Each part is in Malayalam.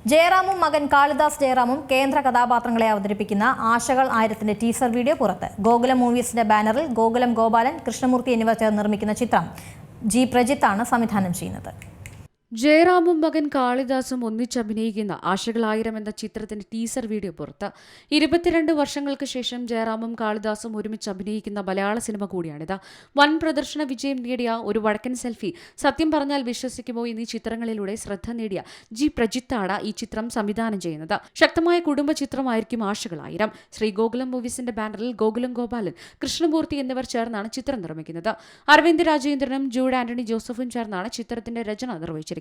ജയറാമും മകൻ കാളിദാസ് ജയറാമും കേന്ദ്ര കഥാപാത്രങ്ങളെ അവതരിപ്പിക്കുന്ന ആശകൾ 1000ന്റെ ടീസർ വീഡിയോ പുറത്ത്. ഗോകുലം മൂവീസിന്റെ ബാനറിൽ ഗോകുലം ഗോപാലൻ, കൃഷ്ണമൂർത്തി എന്നിവർ ചേർന്ന് നിർമ്മിക്കുന്ന ചിത്രം ജി പ്രജിത്താണ് സംവിധാനം ചെയ്യുന്നത്. ജയറാമും മകൻ കാളിദാസും ഒന്നിച്ചഭിനയിക്കുന്ന ആശകൾ 1000 എന്ന ചിത്രത്തിന്റെ ടീസർ വീഡിയോ പുറത്ത്. 22 വർഷങ്ങൾക്ക് ശേഷം ജയറാമും കാളിദാസും ഒരുമിച്ച് അഭിനയിക്കുന്ന മലയാള സിനിമ കൂടിയാണിത്. വൻ പ്രദർശന വിജയം നേടിയ ഒരു വടക്കൻ സെൽഫി, സത്യം പറഞ്ഞാൽ വിശ്വസിക്കുമോ എന്നീ ചിത്രങ്ങളിലൂടെ ശ്രദ്ധ നേടിയ ജി പ്രജിത്താണ് ഈ ചിത്രം സംവിധാനം ചെയ്യുന്നത്. ശക്തമായ കുടുംബ ചിത്രമായിരിക്കും ആശകൾ 1000. ശ്രീ ഗോകുലം മൂവീസിന്റെ ബാനറിൽ ഗോകുലം ഗോപാലൻ, കൃഷ്ണമൂർത്തി എന്നിവർ ചേർന്നാണ് ചിത്രം നിർമ്മിക്കുന്നത്. അരവിന്ദ് രാജേന്ദ്രനും ജൂഡ് ആന്റണി ജോസഫും ചേർന്നാണ് ചിത്രത്തിന്റെ രചന നിർവഹിച്ചിരിക്കുന്നത്.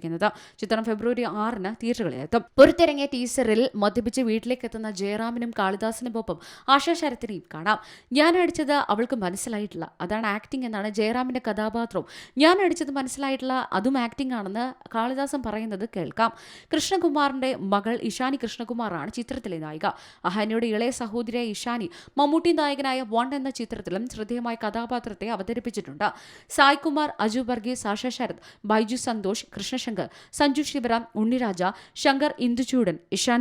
ചിത്രം ഫെബ്രുവരി 6 തിയേറ്ററുകളിലെത്തും. പുറത്തിറങ്ങിയ ടീസറിൽ മദ്യപിച്ച് വീട്ടിലേക്ക് എത്തുന്ന ജയറാമിനും കാളിദാസിനുമൊപ്പം ആശാ ശരത്തിനെയും കാണാം. ഞാൻ അടിച്ചത് അവൾക്ക് മനസ്സിലായിട്ടില്ല, അതാണ് ആക്ടിംഗ് എന്നാണ് ജയറാമിന്റെ കഥാപാത്രവും. ഞാൻ അടിച്ചത് മനസ്സിലായിട്ടില്ല, അതും ആക്ടിംഗ് ആണെന്ന് കാളിദാസൻ പറയുന്നത് കേൾക്കാം. കൃഷ്ണകുമാറിന്റെ മകൾ ഇഷാനി കൃഷ്ണകുമാറാണ് ചിത്രത്തിലെ നായിക. അഹാനയുടെ ഇളയ സഹോദരിയായ ഇഷാനി മമ്മൂട്ടി നായകനായ 1 എന്ന ചിത്രത്തിലും ശ്രദ്ധേയമായ കഥാപാത്രത്തെ അവതരിപ്പിച്ചിട്ടുണ്ട്. സായ് കുമാർ, അജു വർഗീസ്, ആശാ ശരത്, ബൈജു സന്തോഷ്, കൃഷ്ണശങ്കർ, സഞ്ജു ശിവറാം, ഉണ്ണിരാജ, ശങ്കർ ഇന്ദുചൂടൻ, ഇഷാൻ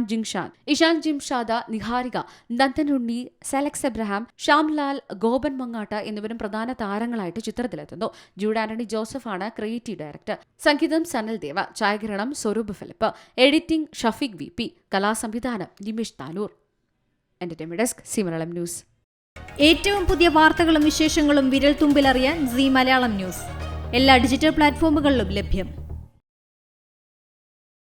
ജിംഷാദ, നിഹാരിക, നന്ദൻ ഉണ്ണി, സെലക്സ് എബ്രഹാം, ശ്യാംലാൽ, ഗോപൻ മങ്ങാട്ട് എന്നിവരും പ്രധാന താരങ്ങളായിട്ട് ചിത്രത്തിലെത്തുന്നു. ജൂഡ് ആന്റണി ജോസഫാണ് ക്രിയേറ്റീവ് ഡയറക്ടർ. സംഗീതം സനൽ ദേവ, ഛായാഗ്രഹണം സ്വരൂപ് ഫിലിപ്പ്, എഡിറ്റിംഗ് ഷഫീഖ് VP, കലാസംവിധാനം Nimish Tanur. Entertainment desk, Zee Malayalam news. ഏറ്റവും പുതിയ വാർത്തകളും വിശേഷങ്ങളും വിരൽ തുമ്പിലറിയാൻ സി മലയാളം ന്യൂസ് എല്ലാ ഡിജിറ്റൽ പ്ലാറ്റ്ഫോമുകളിലും ലഭ്യം.